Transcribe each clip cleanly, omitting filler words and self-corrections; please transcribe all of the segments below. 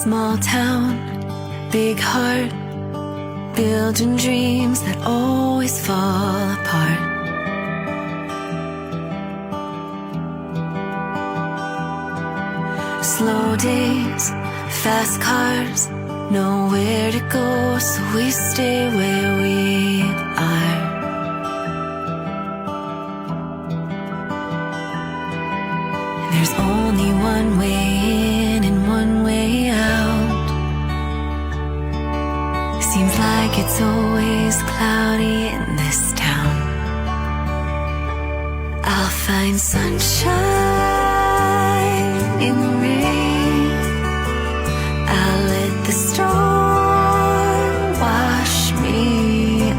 Small town, big heart, building dreams that always fall apart. Slow days, fast cars, nowhere to go, so we stay where we are. There's only one way in and one way out. Seems like it's always cloudy in this town. I'll find sunshine in the rain. I'll let the storm wash me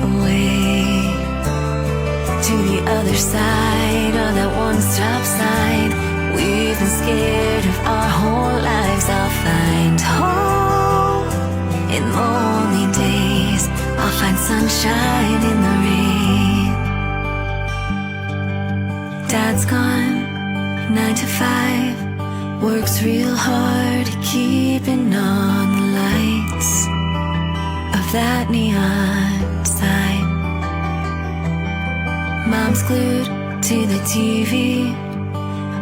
away to the other side of that one-stop sign. We've been scared of our whole lives. I'll find hope in lonely days. I'll find sunshine in the rain. Dad's gone, 9 to 5. Works real hard keeping on the lights of that neon sign. Mom's glued to the TV,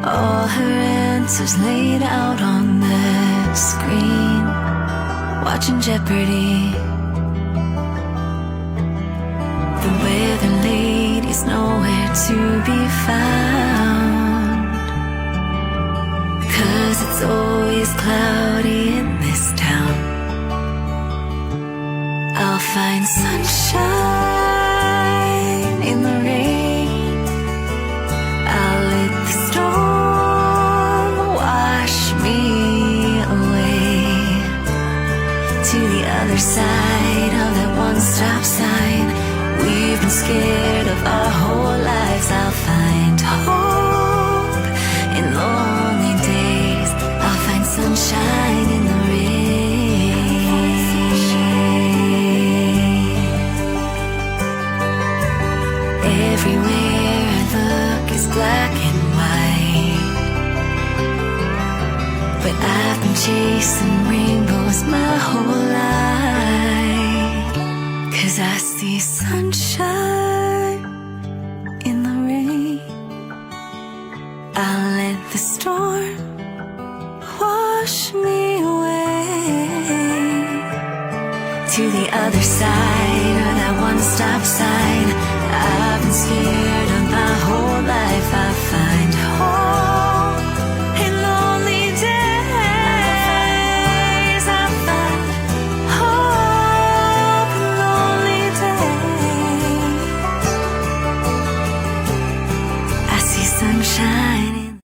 all her answers laid out on the screen, watching Jeopardy. The weather lady's nowhere to be found, 'cause it's always cloudy in this town. I'll find sunshine in the rain. I'll let the storm wash me away to the other side of that one-stop sign. We've been scared of our whole lives. I'll find hope in lonely days. I'll find sunshine in the rain. Everywhere I look is black and white, but I've been chasing rainbows my whole life, 'cause I see sunshine in the rain. I'll let the storm wash me away to the other side of that one-stop sign. I've been scared of my whole life. I find hope in lonely days. I find hope in lonely days. I see sunshine